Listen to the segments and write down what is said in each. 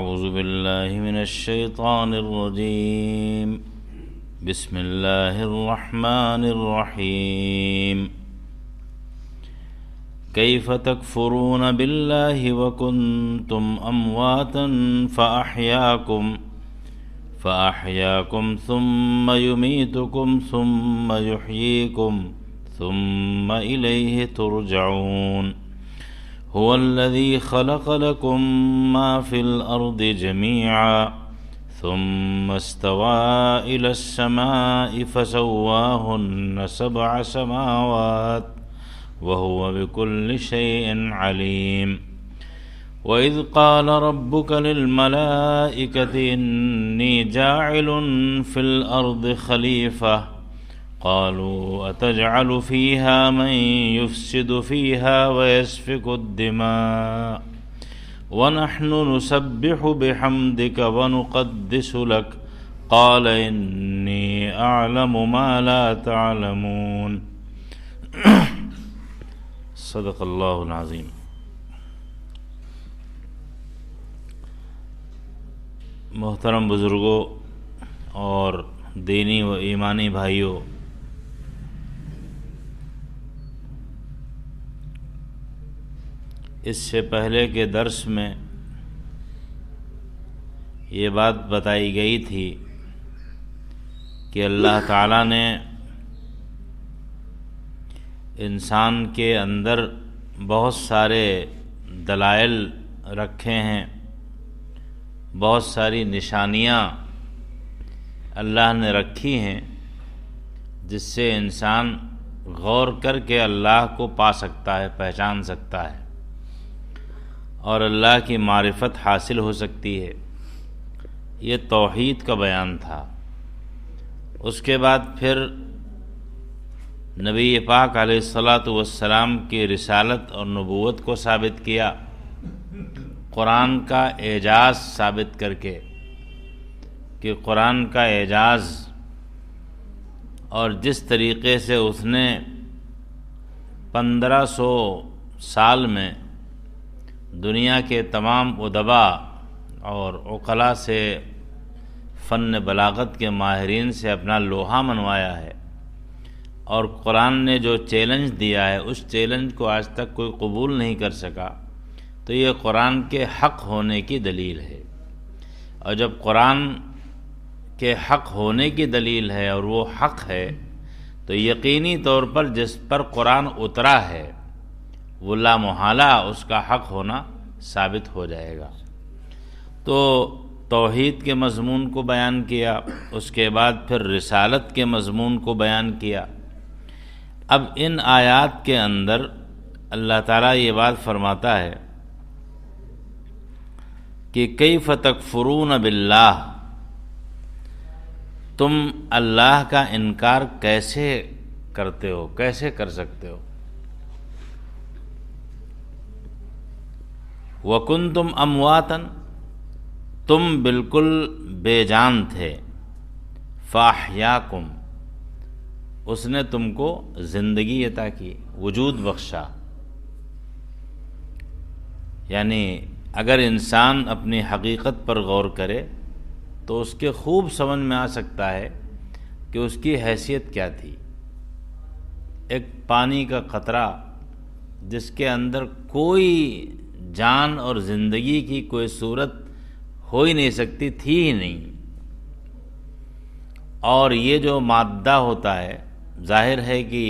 أعوذ بالله من الشيطان الرجيم. بسم الله الرحمن الرحيم. كيف تكفرون بالله وكنتم أمواتا فأحياكم ثم يميتكم ثم يحييكم ثم إليه ترجعون. هو الذي خلق لكم ما في الأرض جميعا ثم استوى إلى السماء فسواهن 7 سماوات وهو بكل شيء عليم. وإذ قال ربك للملائكة إني جاعل في الأرض خليفة قالوا أتجعل فيها من يفسد فيها ويسفك الدماء ونحن نسبح بحمدك ونقدس لك قال إني أعلم ما لا تعلمون. صدق اللہ العظیم. محترم بزرگوں اور دینی و ایمانی بھائیوں، اس سے پہلے کے درس میں یہ بات بتائی گئی تھی کہ اللہ تعالیٰ نے انسان کے اندر بہت سارے دلائل رکھے ہیں، بہت ساری نشانیاں اللہ نے رکھی ہیں جس سے انسان غور کر کے اللہ کو پا سکتا ہے، پہچان سکتا ہے اور اللہ کی معرفت حاصل ہو سکتی ہے. یہ توحید کا بیان تھا. اس کے بعد پھر نبی پاک علیہ الصلاۃ والسلام کی رسالت اور نبوت کو ثابت کیا، قرآن کا اعجاز ثابت کر کے کہ قرآن کا اعجاز اور جس طریقے سے اس نے 1500 سال میں دنیا کے تمام ادبا اور عقلاء سے، فن بلاغت کے ماہرین سے اپنا لوہا منوایا ہے، اور قرآن نے جو چیلنج دیا ہے اس چیلنج کو آج تک کوئی قبول نہیں کر سکا، تو یہ قرآن کے حق ہونے کی دلیل ہے. اور جب قرآن کے حق ہونے کی دلیل ہے اور وہ حق ہے تو یقینی طور پر جس پر قرآن اترا ہے وہ لا محالہ اس کا حق ہونا ثابت ہو جائے گا. تو توحید کے مضمون کو بیان کیا، اس کے بعد پھر رسالت کے مضمون کو بیان کیا. اب ان آیات کے اندر اللہ تعالیٰ یہ بات فرماتا ہے کہ کیف تکفرون باللہ، تم اللہ کا انکار کیسے کرتے ہو، کیسے کر سکتے ہو. وَكُنْتُمْ أَمْوَاتًا، تم بالکل بے جان تھے. فَأَحْيَاكُمْ، اس نے تم کو زندگی عطا کی، وجود بخشا. یعنی اگر انسان اپنی حقیقت پر غور کرے تو اس کے خوب سمجھ میں آ سکتا ہے کہ اس کی حیثیت کیا تھی. ایک پانی کا قطرہ جس کے اندر کوئی جان اور زندگی کی کوئی صورت ہو ہی نہیں سکتی، تھی ہی نہیں. اور یہ جو مادہ ہوتا ہے، ظاہر ہے کہ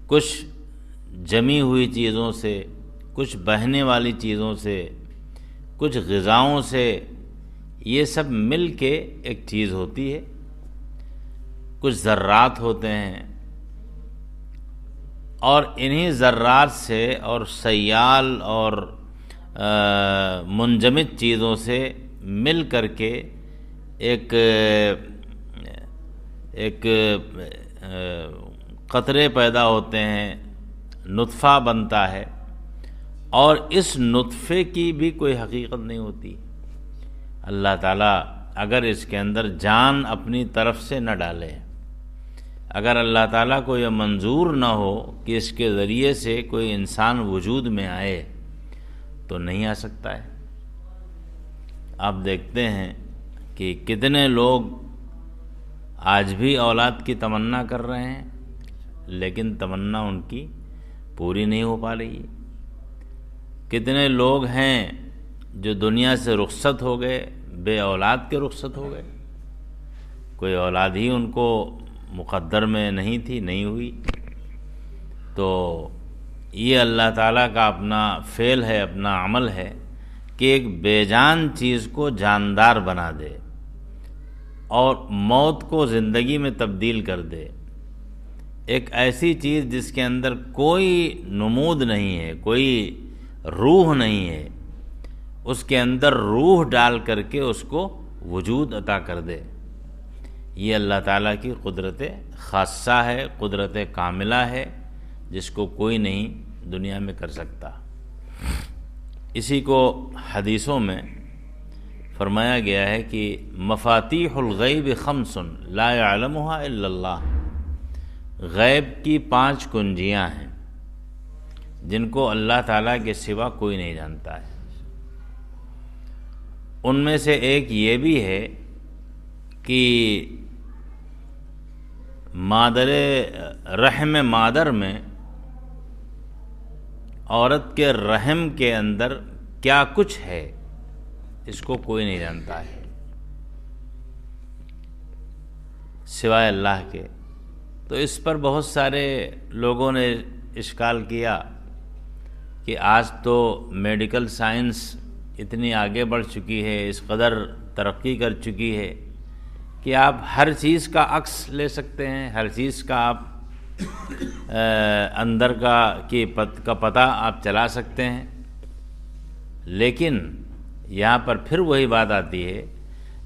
کچھ جمی ہوئی چیزوں سے، کچھ بہنے والی چیزوں سے، کچھ غذاؤں سے، یہ سب مل کے ایک چیز ہوتی ہے. کچھ ذرات ہوتے ہیں اور انہی ذرات سے اور سیال اور منجمد چیزوں سے مل کر کے ایک قطرے پیدا ہوتے ہیں، نطفہ بنتا ہے، اور اس نطفے کی بھی کوئی حقیقت نہیں ہوتی. اللہ تعالیٰ اگر اس کے اندر جان اپنی طرف سے نہ ڈالے، اگر اللہ تعالیٰ کو یہ منظور نہ ہو کہ اس کے ذریعے سے کوئی انسان وجود میں آئے تو نہیں آ سکتا ہے. آپ دیکھتے ہیں کہ کتنے لوگ آج بھی اولاد کی تمنا کر رہے ہیں، لیکن تمنا ان کی پوری نہیں ہو پا رہی ہے۔ کتنے لوگ ہیں جو دنیا سے رخصت ہو گئے، بے اولاد کے رخصت ہو گئے، کوئی اولاد ہی ان کو مقدر میں نہیں تھی، نہیں ہوئی۔ تو یہ اللہ تعالیٰ کا اپنا فعل ہے، اپنا عمل ہے کہ ایک بے جان چیز کو جاندار بنا دے اور موت کو زندگی میں تبدیل کر دے۔ ایک ایسی چیز جس کے اندر کوئی نمود نہیں ہے، کوئی روح نہیں ہے، اس کے اندر روح ڈال کر کے اس کو وجود عطا کر دے۔ یہ اللہ تعالیٰ کی قدرت خاصہ ہے، قدرت کاملہ ہے، جس کو کوئی نہیں دنیا میں کر سکتا۔ اسی کو حدیثوں میں فرمایا گیا ہے کہ مفاتیح الغیب خمس لا یعلمها الا اللہ، غیب کی 5 کنجیاں ہیں جن کو اللہ تعالیٰ کے سوا کوئی نہیں جانتا ہے۔ ان میں سے ایک یہ بھی ہے کہ رحم مادر میں، عورت کے رحم کے اندر کیا کچھ ہے، اس کو کوئی نہیں جانتا ہے سوائے اللہ کے۔ تو اس پر بہت سارے لوگوں نے اشکال کیا کہ آج تو میڈیکل سائنس اتنی آگے بڑھ چکی ہے، اس قدر ترقی کر چکی ہے کہ آپ ہر چیز کا عکس لے سکتے ہیں، ہر چیز کا آپ اندر کا پتہ آپ چلا سکتے ہیں۔ لیکن یہاں پر پھر وہی بات آتی ہے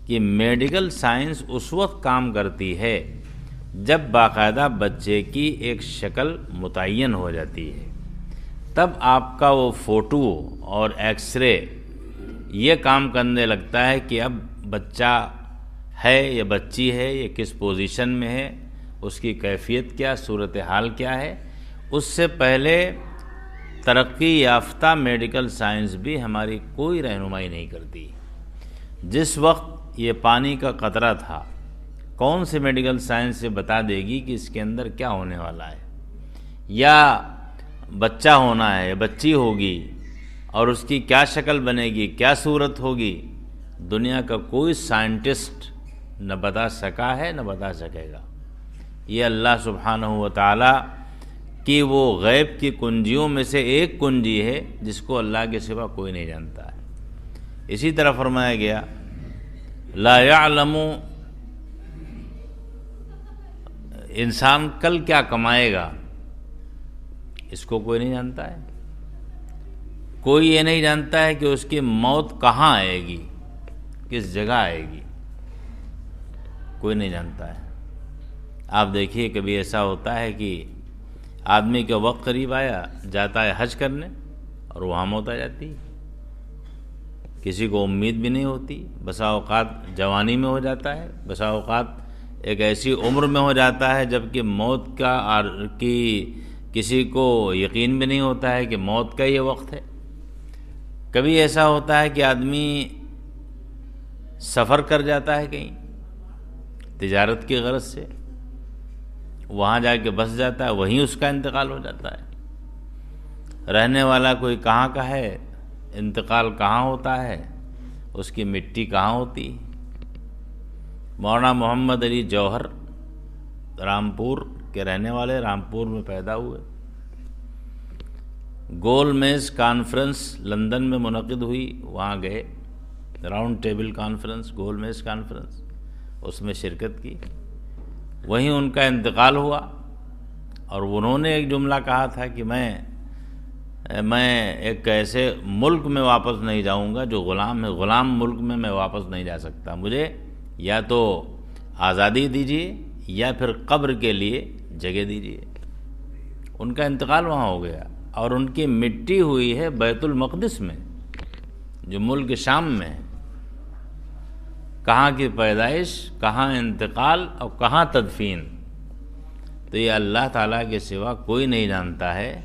کہ میڈیکل سائنس اس وقت کام کرتی ہے جب باقاعدہ بچے کی ایک شکل متعین ہو جاتی ہے، تب آپ کا وہ فوٹو اور ایکس رے یہ کام کرنے لگتا ہے کہ اب بچہ ہے یا بچی ہے، یہ کس پوزیشن میں ہے، اس کی کیفیت کیا، صورتحال کیا ہے۔ اس سے پہلے ترقی یافتہ میڈیکل سائنس بھی ہماری کوئی رہنمائی نہیں کرتی۔ جس وقت یہ پانی کا قطرہ تھا، کون سے میڈیکل سائنس یہ بتا دے گی کہ اس کے اندر کیا ہونے والا ہے، یا بچہ ہونا ہے یا بچی ہوگی اور اس کی کیا شکل بنے گی، کیا صورت ہوگی، دنیا کا کوئی سائنٹسٹ نہ بتا سکا ہے نہ بتا سکے گا۔ یہ اللہ سبحانہ و تعالی کی وہ غیب کی کنجیوں میں سے ایک کنجی ہے جس کو اللہ کے سوا کوئی نہیں جانتا ہے۔ اسی طرح فرمایا گیا لا یعلم، انسان کل کیا کمائے گا اس کو کوئی نہیں جانتا ہے۔ کوئی یہ نہیں جانتا ہے کہ اس کی موت کہاں آئے گی، کس جگہ آئے گی، کوئی نہیں جانتا ہے۔ آپ دیکھیے کبھی ایسا ہوتا ہے کہ آدمی کا وقت قریب آیا، جاتا ہے حج کرنے اور وہاں موت آ جاتی، کسی کو امید بھی نہیں ہوتی۔ بسا اوقات جوانی میں ہو جاتا ہے، بسا اوقات ایک ایسی عمر میں ہو جاتا ہے جب کہ موت کی کسی کو یقین بھی نہیں ہوتا ہے کہ موت کا یہ وقت ہے۔ کبھی ایسا ہوتا ہے کہ آدمی سفر کر جاتا ہے کہیں تجارت کی غرض سے، وہاں جا کے بس جاتا ہے، وہیں اس کا انتقال ہو جاتا ہے۔ رہنے والا کوئی کہاں کا ہے، انتقال کہاں ہوتا ہے، اس کی مٹی کہاں ہوتی۔ مولانا محمد علی جوہر رامپور کے رہنے والے، رامپور میں پیدا ہوئے۔ گول میز کانفرنس لندن میں منعقد ہوئی، وہاں گئے، راؤنڈ ٹیبل کانفرنس، گول میز کانفرنس، اس میں شرکت کی۔ وہیں ان کا انتقال ہوا اور انہوں نے ایک جملہ کہا تھا کہ میں ایک ایسے ملک میں واپس نہیں جاؤں گا جو غلام ہے، غلام ملک میں میں واپس نہیں جا سکتا، مجھے یا تو آزادی دیجیے یا پھر قبر کے لیے جگہ دیجیے۔ ان کا انتقال وہاں ہو گیا اور ان کی مٹی ہوئی ہے بیت المقدس میں، جو ملک شام میں ہے۔ کہاں کی پیدائش، کہاں انتقال اور کہاں تدفین، تو یہ اللہ تعالیٰ کے سوا کوئی نہیں جانتا ہے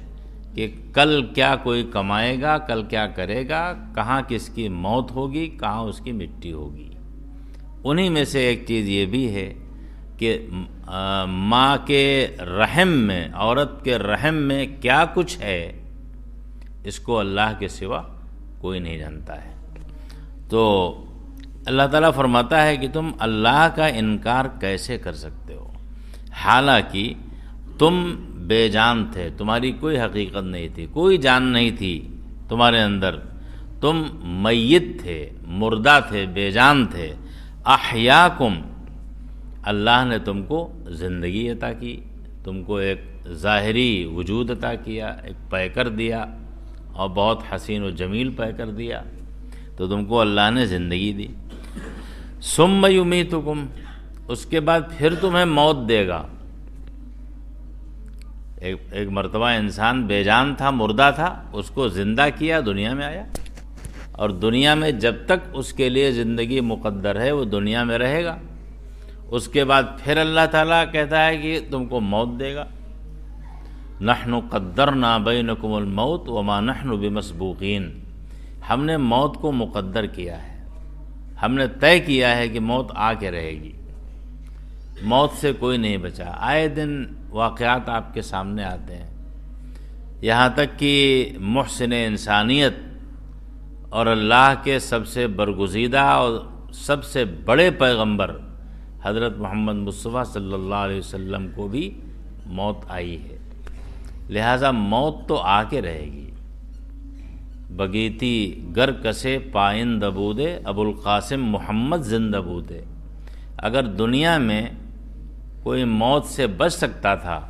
کہ کل کیا کوئی کمائے گا، کل کیا کرے گا، کہاں کس کی موت ہوگی، کہاں اس کی مٹی ہوگی۔ انہی میں سے ایک چیز یہ بھی ہے کہ ماں کے رحم میں، عورت کے رحم میں کیا کچھ ہے، اس کو اللہ کے سوا کوئی نہیں جانتا ہے۔ تو اللہ تعالیٰ فرماتا ہے کہ تم اللہ کا انکار کیسے کر سکتے ہو، حالانکہ تم بے جان تھے، تمہاری کوئی حقیقت نہیں تھی، کوئی جان نہیں تھی تمہارے اندر، تم میت تھے، مردہ تھے، بے جان تھے۔ احیاکم، اللہ نے تم کو زندگی عطا کی، تم کو ایک ظاہری وجود عطا کیا، ایک پیکر دیا، اور بہت حسین و جمیل پیکر دیا، تو تم کو اللہ نے زندگی دی۔ ثم یمیتکم، اس کے بعد پھر تمہیں موت دے گا۔ ایک مرتبہ انسان بے جان تھا، مردہ تھا، اس کو زندہ کیا، دنیا میں آیا، اور دنیا میں جب تک اس کے لیے زندگی مقدر ہے وہ دنیا میں رہے گا۔ اس کے بعد پھر اللہ تعالیٰ کہتا ہے کہ تم کو موت دے گا۔ نحن قدرنا بینکم الموت وما نحن بمسبوقین، ہم نے موت کو مقدر کیا ہے، ہم نے طے کیا ہے کہ موت آ کے رہے گی، موت سے کوئی نہیں بچا۔ آئے دن واقعات آپ کے سامنے آتے ہیں، یہاں تک کہ محسن انسانیت اور اللہ کے سب سے برگزیدہ اور سب سے بڑے پیغمبر حضرت محمد مصطفیٰ صلی اللہ علیہ وسلم کو بھی موت آئی ہے، لہٰذا موت تو آ کے رہے گی۔ بگیتی گر کسے پائند بودے، ابو القاسم محمد زندہ بودے۔ اگر دنیا میں کوئی موت سے بچ سکتا تھا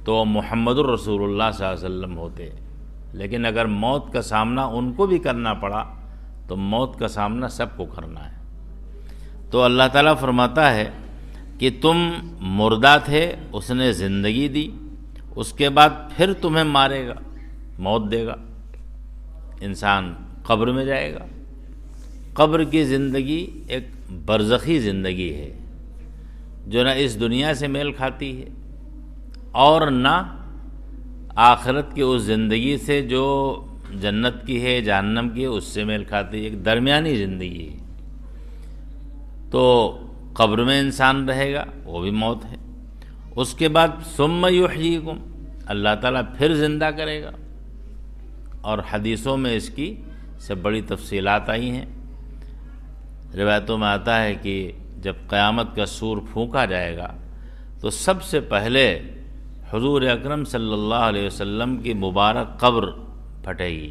تو محمد الرسول اللہ صلی اللہ علیہ وسلم ہوتے، لیکن اگر موت کا سامنا ان کو بھی کرنا پڑا تو موت کا سامنا سب کو کرنا ہے۔ تو اللہ تعالیٰ فرماتا ہے کہ تم مردہ تھے، اس نے زندگی دی، اس کے بعد پھر تمہیں مارے گا، موت دے گا، انسان قبر میں جائے گا۔ قبر کی زندگی ایک برزخی زندگی ہے جو نہ اس دنیا سے میل کھاتی ہے اور نہ آخرت کی اس زندگی سے جو جنت کی ہے، جہنم کی ہے، اس سے میل کھاتی ہے، ایک درمیانی زندگی ہے۔ تو قبر میں انسان رہے گا، وہ بھی موت ہے۔ اس کے بعد ثم یحییکم، اللہ تعالیٰ پھر زندہ کرے گا، اور حدیثوں میں اس کی سے بڑی تفصیلات آئی ہیں۔ روایتوں میں آتا ہے کہ جب قیامت کا سور پھونکا جائے گا تو سب سے پہلے حضور اکرم صلی اللہ علیہ وسلم کی مبارک قبر پھٹے گی،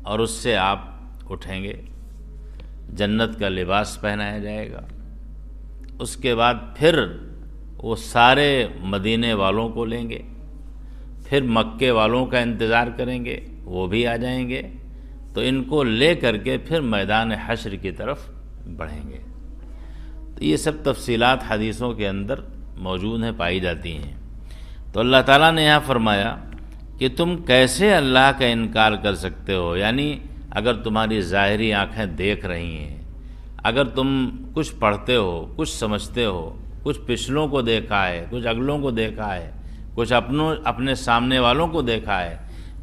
اور اس سے آپ اٹھیں گے، جنت کا لباس پہنایا جائے گا۔ اس کے بعد پھر وہ سارے مدینے والوں کو لیں گے، پھر مکے والوں کا انتظار کریں گے، وہ بھی آ جائیں گے، تو ان کو لے کر کے پھر میدان حشر کی طرف بڑھیں گے۔ تو یہ سب تفصیلات حدیثوں کے اندر موجود ہیں، پائی جاتی ہیں۔ تو اللہ تعالیٰ نے یہاں فرمایا کہ تم کیسے اللہ کا انکار کر سکتے ہو، یعنی اگر تمہاری ظاہری آنکھیں دیکھ رہی ہیں، اگر تم کچھ پڑھتے ہو، کچھ سمجھتے ہو، کچھ پچھلوں کو دیکھا ہے، کچھ اگلوں کو دیکھا ہے، کچھ اپنے سامنے والوں کو دیکھا ہے،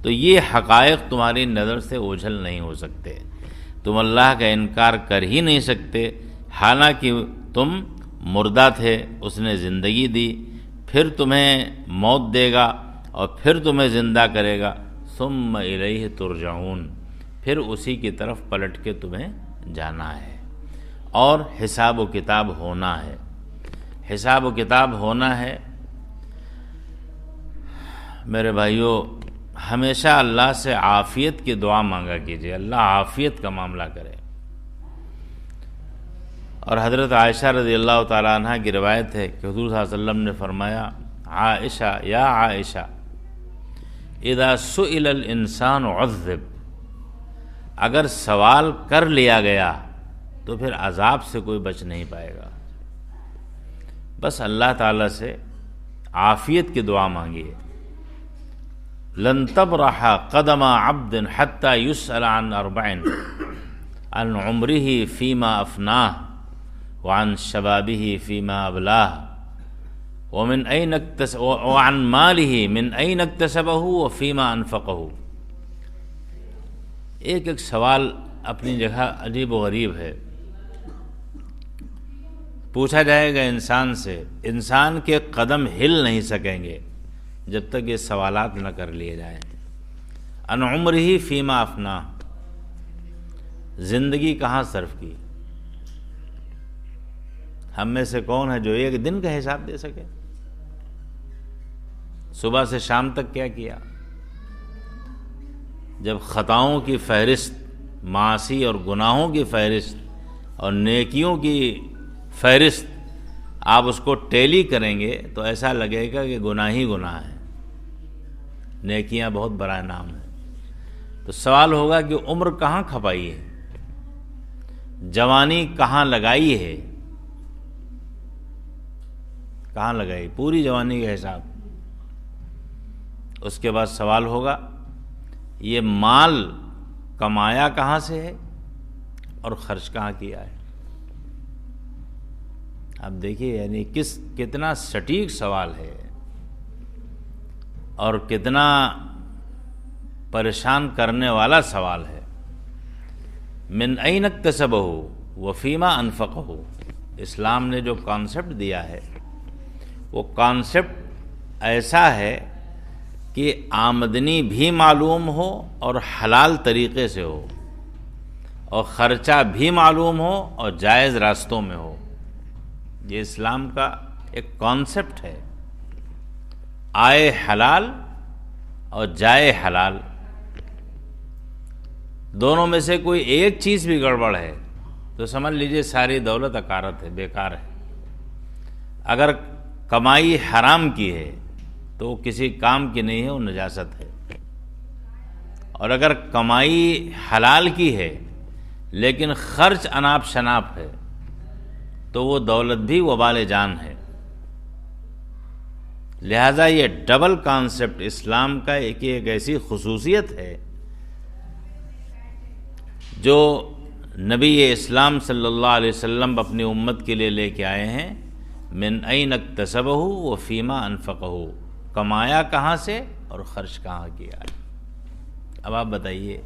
تو یہ حقائق تمہاری نظر سے اوجھل نہیں ہو سکتے، تم اللہ کا انکار کر ہی نہیں سکتے، حالانکہ تم مردہ تھے، اس نے زندگی دی، پھر تمہیں موت دے گا اور پھر تمہیں زندہ کرے گا، ثم الیہ ترجعون، پھر اسی کی طرف پلٹ کے تمہیں جانا ہے، اور حساب و کتاب ہونا ہے۔ حساب و کتاب ہونا ہے میرے بھائیوں، ہمیشہ اللہ سے عافیت کی دعا مانگا کیجیے، اللہ عافیت کا معاملہ کرے۔ اور حضرت عائشہ رضی اللہ تعالیٰ عنہ کی روایت ہے کہ حضور صلی اللہ علیہ وسلم نے فرمایا، عائشہ یا عائشہ اذا سئل الانسان عذب، اگر سوال کر لیا گیا تو پھر عذاب سے کوئی بچ نہیں پائے گا، بس اللہ تعالیٰ سے عافیت کی دعا مانگیے۔ لن تبرح قدم عبد حتى يسأل عن 4، عن عمره فيما أفناه، وعن شبابه فيما أبلاه، ومن أين اكتسب وعن ماله من أين اكتسبه وفيما أنفقه. ایک سوال اپنی جگہ عجیب و غریب ہے. پوچھا جائے گا انسان سے، انسان کے قدم ہل نہیں سکیں گے جب تک یہ سوالات نہ کر لیے جائیں. ان عمرہ فیما افنا، زندگی کہاں صرف کی. ہم میں سے کون ہے جو ایک دن کا حساب دے سکے؟ صبح سے شام تک کیا کیا؟ جب خطاؤں کی فہرست، معاصی اور گناہوں کی فہرست اور نیکیوں کی فہرست آپ اس کو ٹیلی کریں گے تو ایسا لگے گا کہ گناہ ہی گناہ ہے، نیکیاں بہت بڑا نام ہے. تو سوال ہوگا کہ عمر کہاں کھپائی ہے، جوانی کہاں لگائی ہے، کہاں لگائی پوری جوانی کا حساب. اس کے بعد سوال ہوگا یہ مال کمایا کہاں سے ہے اور خرچ کہاں کیا ہے. اب دیکھیے یعنی کتنا سٹیک سوال ہے اور کتنا پریشان کرنے والا سوال ہے. من این اکتسبہ وفیما انفقہ. اسلام نے جو کانسیپٹ دیا ہے وہ کانسیپٹ ایسا ہے کہ آمدنی بھی معلوم ہو اور حلال طریقے سے ہو، اور خرچہ بھی معلوم ہو اور جائز راستوں میں ہو. یہ اسلام کا ایک کانسیپٹ ہے. آئے حلال اور جائے حلال، دونوں میں سے کوئی ایک چیز بھی گڑبڑ ہے تو سمجھ لیجئے ساری دولت عکارت ہے، بیکار ہے. اگر کمائی حرام کی ہے تو وہ کسی کام کی نہیں ہے، وہ نجاست ہے. اور اگر کمائی حلال کی ہے لیکن خرچ اناپ شناپ ہے تو وہ دولت بھی وبال جان ہے. لہذا یہ ڈبل کانسیپٹ اسلام کا ایک ایسی خصوصیت ہے جو نبی اسلام صلی اللہ علیہ وسلم اپنی امت کے لیے لے کے آئے ہیں. من این اکتسبہ وفیما انفقہ، کمایا کہاں سے اور خرچ کہاں کیا ہے. اب آپ بتائیے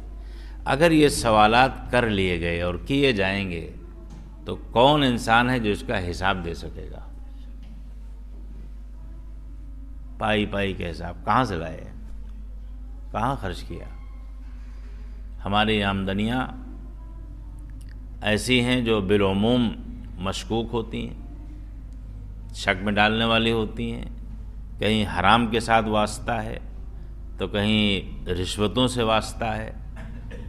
اگر یہ سوالات کر لیے گئے اور کیے جائیں گے تو کون انسان ہے جو اس کا حساب دے سکے گا؟ پائی پائی کے حساب کہاں سے لائے، کہاں خرچ کیا. ہماری آمدنیاں ایسی ہیں جو بالعموم مشکوک ہوتی ہیں، شک میں ڈالنے والی ہوتی ہیں. کہیں حرام کے ساتھ واسطہ ہے تو کہیں رشوتوں سے واسطہ ہے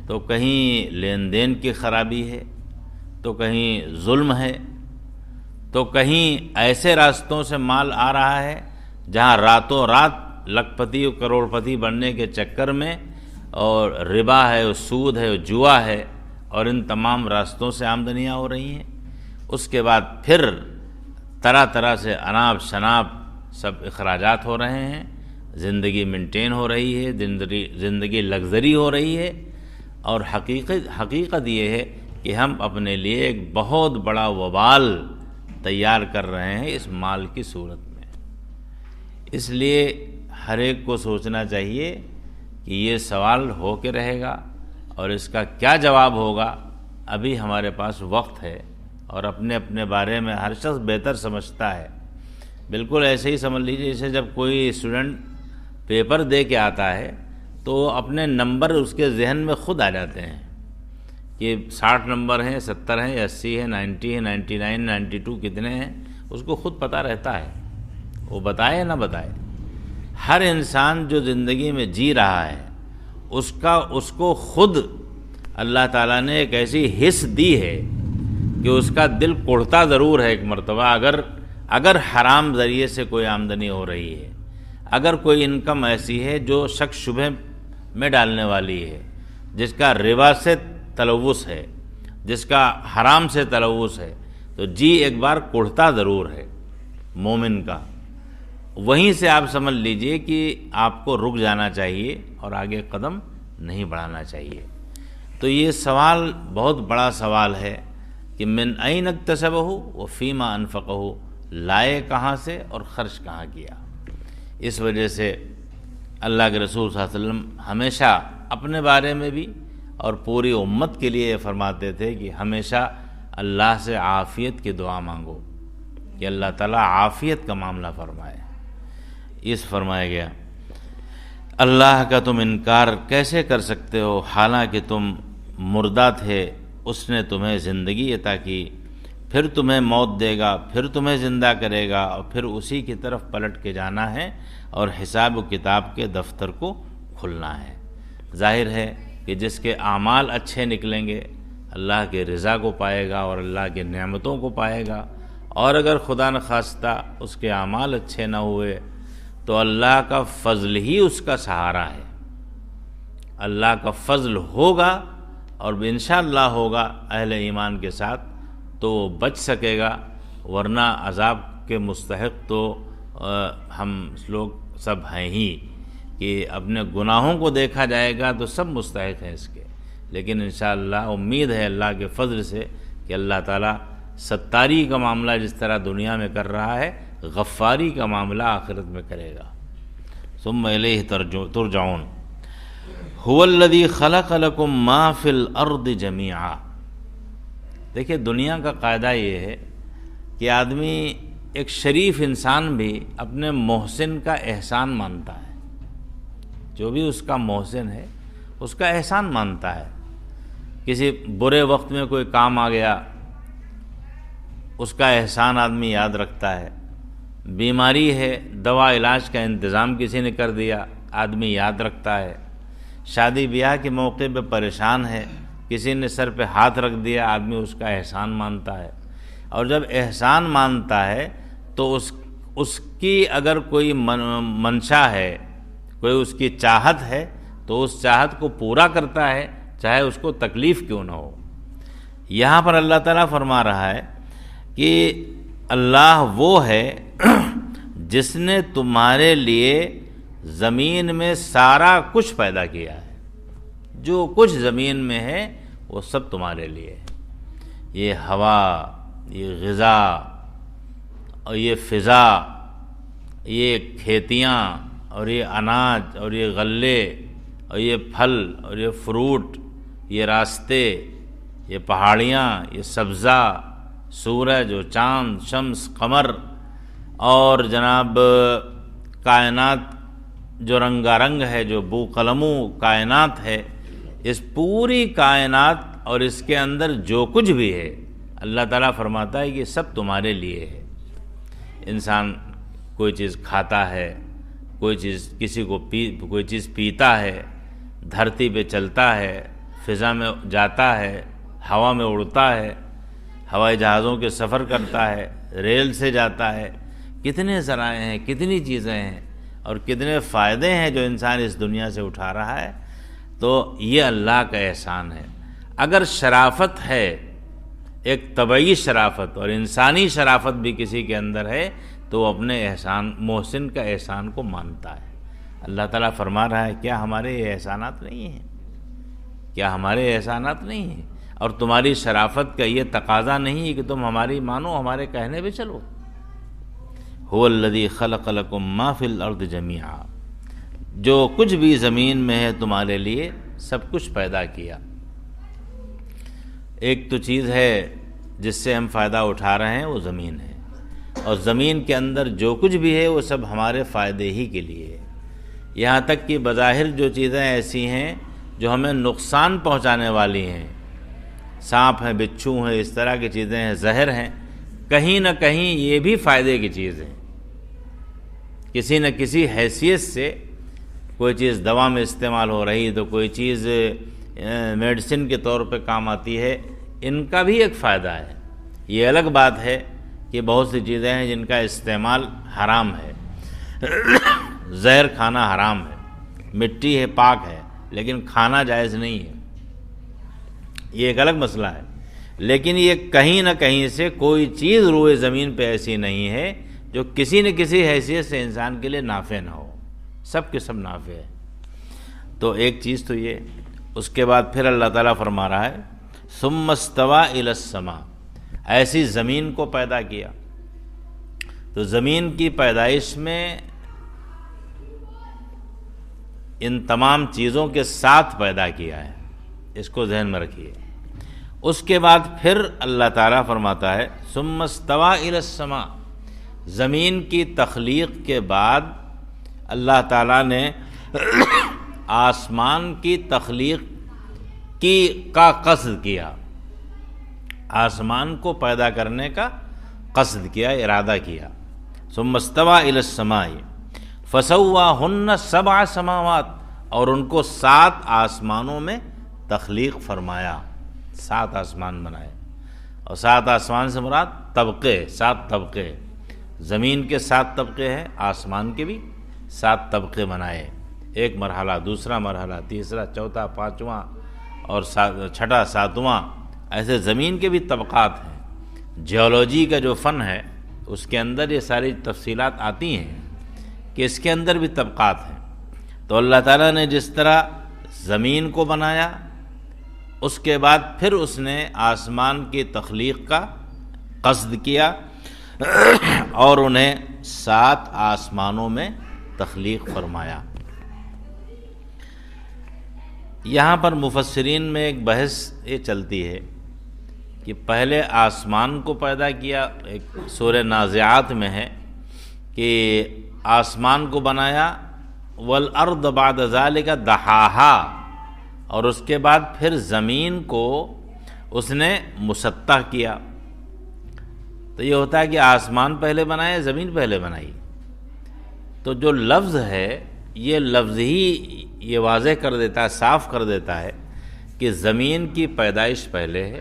تو کہیں لین دین کی خرابی ہے تو کہیں ظلم ہے تو کہیں ایسے راستوں سے مال آ رہا ہے جہاں راتوں رات لکھ پتی اور کروڑ پتی بننے کے چکر میں اور ربا ہے، سود ہے، جوا ہے، اور ان تمام راستوں سے آمدنیاں ہو رہی ہیں. اس کے بعد پھر طرح طرح سے اناپ شناپ سب اخراجات ہو رہے ہیں، زندگی مینٹین ہو رہی ہے، زندگی لگژری ہو رہی ہے. اور حقیقت یہ ہے کہ ہم اپنے لیے ایک بہت بڑا وبال تیار کر رہے ہیں اس مال کی صورت میں. اس لیے ہر ایک کو سوچنا چاہیے کہ یہ سوال ہو کے رہے گا اور اس کا کیا جواب ہوگا. ابھی ہمارے پاس وقت ہے اور اپنے اپنے بارے میں ہر شخص بہتر سمجھتا ہے. بالکل ایسے ہی سمجھ لیجیے جیسے جب کوئی اسٹوڈنٹ پیپر دے کے آتا ہے تو اپنے نمبر اس کے ذہن میں خود آ جاتے ہیں کہ 60 نمبر ہیں، 70 ہیں، 80 ہیں، 90 ہیں، 99، 92 کتنے ہیں، اس کو خود پتہ رہتا ہے، وہ بتائے یا نہ بتائے. ہر انسان جو زندگی میں جی رہا ہے اس کو خود اللہ تعالیٰ نے ایک ایسی حس دی ہے کہ اس کا دل کوڑتا ضرور ہے ایک مرتبہ اگر حرام ذریعے سے کوئی آمدنی ہو رہی ہے، اگر کوئی انکم ایسی ہے جو شک شبہ میں ڈالنے والی ہے، جس کا ربا سے تلوث ہے، جس کا حرام سے تلوث ہے، تو جی ایک بار کوڑتا ضرور ہے مومن کا. وہیں سے آپ سمجھ لیجئے کہ آپ کو رک جانا چاہیے اور آگے قدم نہیں بڑھانا چاہیے. تو یہ سوال بہت بڑا سوال ہے کہ من این اکتسبہ وفیما انفقہ، لائے کہاں سے اور خرچ کہاں کیا۔ اس وجہ سے اللہ کے رسول صلی اللہ علیہ وسلم ہمیشہ اپنے بارے میں بھی اور پوری امت کے لیے یہ فرماتے تھے کہ ہمیشہ اللہ سے عافیت کی دعا مانگو کہ اللہ تعالیٰ عافیت کا معاملہ فرمائے۔ اس فرمایا گیا اللہ کا تم انکار کیسے کر سکتے ہو حالانکہ تم مردہ تھے، اس نے تمہیں زندگی عطا کی، پھر تمہیں موت دے گا، پھر تمہیں زندہ کرے گا، اور پھر اسی کی طرف پلٹ کے جانا ہے اور حساب و کتاب کے دفتر کو کھلنا ہے۔ ظاہر ہے کہ جس کے اعمال اچھے نکلیں گے اللہ کے رضا کو پائے گا اور اللہ کی نعمتوں کو پائے گا، اور اگر خدا نخواستہ اس کے اعمال اچھے نہ ہوئے تو اللہ کا فضل ہی اس کا سہارا ہے۔ اللہ کا فضل ہوگا اور انشاءاللہ ہوگا اہل ایمان کے ساتھ تو وہ بچ سکے گا، ورنہ عذاب کے مستحق تو ہم لوگ سب ہیں ہی، کہ اپنے گناہوں کو دیکھا جائے گا تو سب مستحق ہیں اس کے، لیکن انشاءاللہ امید ہے اللہ کے فضل سے کہ اللہ تعالیٰ ستاری کا معاملہ جس طرح دنیا میں کر رہا ہے غفاری کا معاملہ آخرت میں کرے گا۔ ثم الیہ ترجعون هو الذی خلق لکم ما فی الارض جمیعا۔ دیکھیں دنیا کا قاعدہ یہ ہے کہ آدمی ایک شریف انسان بھی اپنے محسن کا احسان مانتا ہے، جو بھی اس کا محسن ہے اس کا احسان مانتا ہے۔ کسی برے وقت میں کوئی کام آ گیا اس کا احسان آدمی یاد رکھتا ہے، بیماری ہے دوا علاج کا انتظام کسی نے کر دیا آدمی یاد رکھتا ہے، شادی بیاہ کے موقع پہ پریشان ہے کسی نے سر پہ ہاتھ رکھ دیا آدمی اس کا احسان مانتا ہے۔ اور جب احسان مانتا ہے تو اس کی اگر کوئی منشا ہے، کوئی اس کی چاہت ہے تو اس چاہت کو پورا کرتا ہے چاہے اس کو تکلیف کیوں نہ ہو۔ یہاں پر اللہ تعالیٰ فرما رہا ہے کہ اللہ وہ ہے جس نے تمہارے لیے زمین میں سارا کچھ پیدا کیا ہے، جو کچھ زمین میں ہے وہ سب تمہارے لیے ہے۔ یہ ہوا، یہ غذا اور یہ فضا، یہ کھیتیاں اور یہ اناج اور یہ غلے اور یہ پھل اور یہ فروٹ، یہ راستے، یہ پہاڑیاں، یہ سبزہ، سورج و چاند، شمس، قمر، اور جناب کائنات جو رنگا رنگ ہے، جو بو قلموں کائنات ہے، اس پوری کائنات اور اس کے اندر جو کچھ بھی ہے اللہ تعالیٰ فرماتا ہے کہ سب تمہارے لیے ہے۔ انسان کوئی چیز کھاتا ہے، کوئی چیز کوئی چیز پیتا ہے، دھرتی پہ چلتا ہے، فضا میں جاتا ہے، ہوا میں اڑتا ہے، ہوائی جہازوں کے سفر کرتا ہے، ریل سے جاتا ہے، کتنے ذرائع ہیں، کتنی چیزیں ہیں اور کتنے فائدے ہیں جو انسان اس دنیا سے اٹھا رہا ہے۔ تو یہ اللہ کا احسان ہے۔ اگر شرافت ہے، ایک طبعی شرافت اور انسانی شرافت بھی کسی کے اندر ہے تو وہ اپنے احسان، محسن کا احسان کو مانتا ہے۔ اللہ تعالیٰ فرما رہا ہے کیا ہمارے یہ احسانات نہیں ہیں؟ کیا ہمارے احسانات نہیں ہیں؟ اور تمہاری شرافت کا یہ تقاضا نہیں ہے کہ تم ہماری مانو، ہمارے کہنے پہ چلو۔ هو الذی خلق لکم ما فی الارض جمیعا، جو کچھ بھی زمین میں ہے تمہارے لیے سب کچھ پیدا کیا۔ ایک تو چیز ہے جس سے ہم فائدہ اٹھا رہے ہیں وہ زمین ہے، اور زمین کے اندر جو کچھ بھی ہے وہ سب ہمارے فائدے ہی کے لیے ہے۔ یہاں تک کہ بظاہر جو چیزیں ایسی ہیں جو ہمیں نقصان پہنچانے والی ہیں، سانپ ہیں، بچھو ہیں، اس طرح کی چیزیں ہیں، زہر ہیں، کہیں نہ کہیں یہ بھی فائدے کی چیز ہے۔ کسی نہ کسی حیثیت سے کوئی چیز دوا میں استعمال ہو رہی تو کوئی چیز میڈیسن کے طور پہ کام آتی ہے، ان کا بھی ایک فائدہ ہے۔ یہ الگ بات ہے کہ بہت سی چیزیں ہیں جن کا استعمال حرام ہے، زہر کھانا حرام ہے، مٹی ہے پاک ہے لیکن کھانا جائز نہیں ہے، یہ ایک الگ مسئلہ ہے۔ لیکن یہ کہیں نہ کہیں سے کوئی چیز روئے زمین پہ ایسی نہیں ہے جو کسی نہ کسی حیثیت سے انسان کے لیے نافع نہ ہو، سب کے سب نافع ہے۔ تو ایک چیز تو یہ، اس کے بعد پھر اللہ تعالیٰ فرما رہا ہے ثم استوى الی السماء، ایسی زمین کو پیدا کیا تو زمین کی پیدائش میں ان تمام چیزوں کے ساتھ پیدا کیا ہے، اس کو ذہن میں رکھیے۔ اس کے بعد پھر اللہ تعالیٰ فرماتا ہے ثم استوى الى السماء، زمین کی تخلیق کے بعد اللہ تعالیٰ نے آسمان کی تخلیق کا قصد کیا، آسمان کو پیدا کرنے کا قصد کیا، ارادہ کیا۔ ثم استوى الى السماء فسواهن 7 سماوات، اور ان کو 7 آسمانوں میں تخلیق فرمایا، 7 آسمان بنائے۔ اور 7 آسمان سے مراد طبقے، 7 طبقے، زمین کے 7 طبقے ہیں، آسمان کے بھی 7 طبقے بنائے، ایک مرحلہ، دوسرا مرحلہ، تیسرا، چوتھا، پانچواں اور چھٹا، ساتواں، ایسے زمین کے بھی طبقات ہیں۔ جیولوجی کا جو فن ہے اس کے اندر یہ ساری تفصیلات آتی ہیں کہ اس کے اندر بھی طبقات ہیں۔ تو اللہ تعالیٰ نے جس طرح زمین کو بنایا، اس کے بعد پھر اس نے آسمان کی تخلیق کا قصد کیا اور انہیں 7 آسمانوں میں تخلیق فرمایا۔ یہاں پر مفسرین میں ایک بحث یہ چلتی ہے کہ پہلے آسمان کو پیدا کیا، ایک سورہ نازعات میں ہے کہ آسمان کو بنایا، والارض بعد ذلک دحاہا، اور اس کے بعد پھر زمین کو اس نے مسطح کیا۔ تو یہ ہوتا ہے کہ آسمان پہلے بنائے، زمین پہلے بنائی۔ تو جو لفظ ہے یہ لفظ ہی یہ واضح کر دیتا ہے، صاف کر دیتا ہے کہ زمین کی پیدائش پہلے ہے،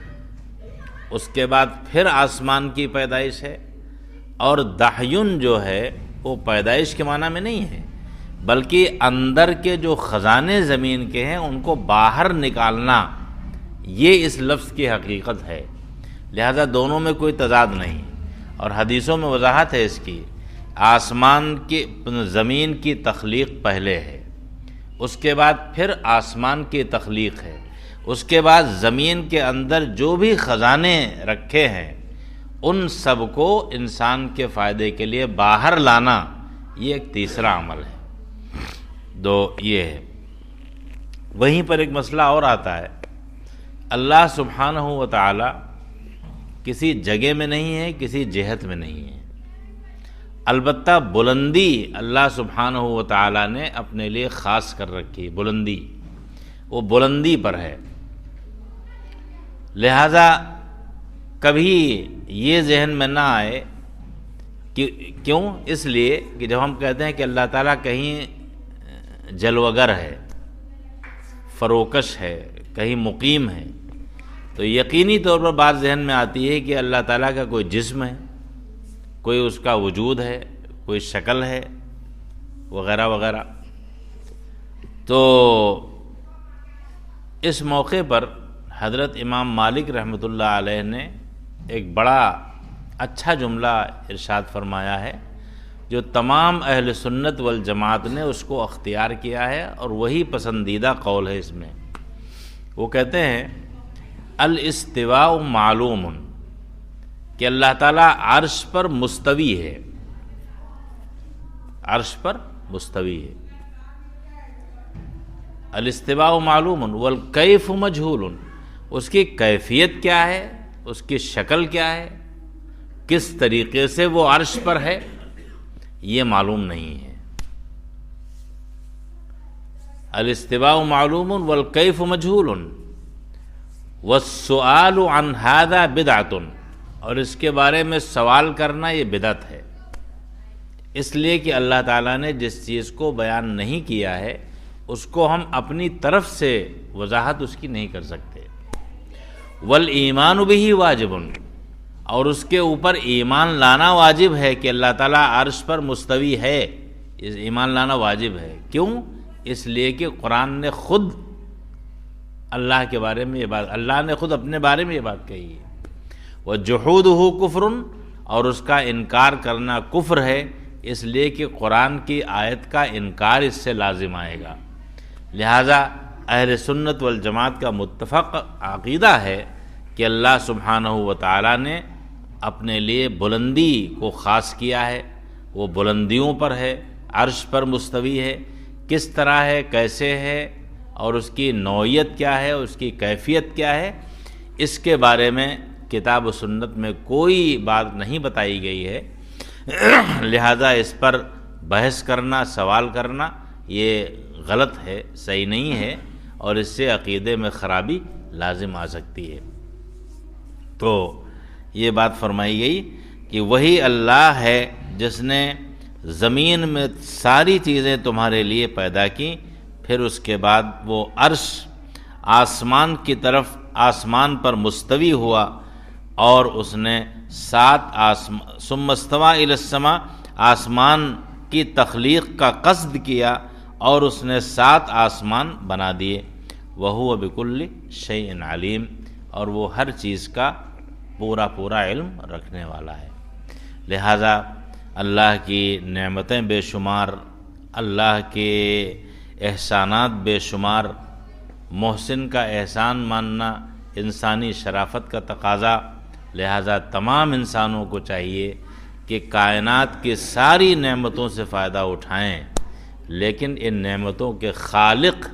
اس کے بعد پھر آسمان کی پیدائش ہے۔ اور دحیون جو ہے وہ پیدائش کے معنی میں نہیں ہے، بلکہ اندر کے جو خزانے زمین کے ہیں ان کو باہر نکالنا، یہ اس لفظ کی حقیقت ہے۔ لہذا دونوں میں کوئی تضاد نہیں، اور حدیثوں میں وضاحت ہے اس کی۔ آسمان کی، زمین کی تخلیق پہلے ہے، اس کے بعد پھر آسمان کی تخلیق ہے، اس کے بعد زمین کے اندر جو بھی خزانے رکھے ہیں ان سب کو انسان کے فائدے کے لیے باہر لانا، یہ ایک تیسرا عمل ہے۔ دو یہ ہے۔ وہیں پر ایک مسئلہ اور آتا ہے، اللہ سبحانہ و تعالی کسی جگہ میں نہیں ہے، کسی جہت میں نہیں ہے، البتہ بلندی اللہ سبحانہ و تعالی نے اپنے لیے خاص کر رکھی، بلندی، وہ بلندی پر ہے۔ لہذا کبھی یہ ذہن میں نہ آئے کہ کیوں، اس لیے کہ جب ہم کہتے ہیں کہ اللہ تعالیٰ کہیں جلوگر ہے، فروکش ہے، کہیں مقیم ہے، تو یقینی طور پر بات ذہن میں آتی ہے کہ اللہ تعالیٰ کا کوئی جسم ہے، کوئی اس کا وجود ہے، کوئی شکل ہے، وغیرہ وغیرہ۔ تو اس موقع پر حضرت امام مالک رحمۃ اللہ علیہ نے ایک بڑا اچھا جملہ ارشاد فرمایا ہے، جو تمام اہل سنت والجماعت نے اس کو اختیار کیا ہے، اور وہی پسندیدہ قول ہے اس میں۔ وہ کہتے ہیں الاستواء معلوم، کہ اللہ تعالیٰ عرش پر مستوی ہے، عرش پر مستوی ہے۔ الاستواء معلوم والکیف مجہول، اس کی کیفیت کیا ہے، اس کی شکل کیا ہے، کس طریقے سے وہ عرش پر ہے، یہ معلوم نہیں ہے۔ الاستواء معلوم والکیف مجہول والسؤال عن هذا بدعۃ، اور اس کے بارے میں سوال کرنا یہ بدعت ہے، اس لیے کہ اللہ تعالیٰ نے جس چیز کو بیان نہیں کیا ہے اس کو ہم اپنی طرف سے وضاحت اس کی نہیں کر سکتے۔ والایمان بہ واجب، اور اس کے اوپر ایمان لانا واجب ہے کہ اللہ تعالیٰ عرش پر مستوی ہے، اس ایمان لانا واجب ہے۔ کیوں؟ اس لیے کہ قرآن نے خود اللہ کے بارے میں یہ بات، اللہ نے خود اپنے بارے میں یہ بات کہی ہے، وَجُحُودُهُ كُفْرٌ، اور اس کا انکار کرنا کفر ہے، اس لیے کہ قرآن کی آیت کا انکار اس سے لازم آئے گا۔ لہذا اہل سنت والجماعت کا متفق عقیدہ ہے کہ اللہ سبحانہ و تعالی نے اپنے لیے بلندی کو خاص کیا ہے، وہ بلندیوں پر ہے، عرش پر مستوی ہے، کس طرح ہے، کیسے ہے، اور اس کی نوعیت کیا ہے، اس کی کیفیت کیا ہے، اس کے بارے میں کتاب و سنت میں کوئی بات نہیں بتائی گئی ہے۔ لہذا اس پر بحث کرنا، سوال کرنا یہ غلط ہے، صحیح نہیں ہے، اور اس سے عقیدے میں خرابی لازم آ سکتی ہے۔ تو یہ بات فرمائی گئی کہ وہی اللہ ہے جس نے زمین میں ساری چیزیں تمہارے لیے پیدا کی، پھر اس کے بعد وہ عرش آسمان کی طرف، آسمان پر مستوی ہوا، اور اس نے 7 ثم استوى الی السماء، آسمان کی تخلیق کا قصد کیا اور اس نے 7 آسمان بنا دیے۔ وَهُوَ بِكُلِّ شَيْءٍ عَلِيمٌ، اور وہ ہر چیز کا پورا علم رکھنے والا ہے۔ لہذا اللہ کی نعمتیں بے شمار، اللہ کے احسانات بے شمار، محسن کا احسان ماننا انسانی شرافت کا تقاضا۔ لہذا تمام انسانوں کو چاہیے کہ کائنات کی ساری نعمتوں سے فائدہ اٹھائیں، لیکن ان نعمتوں کے خالق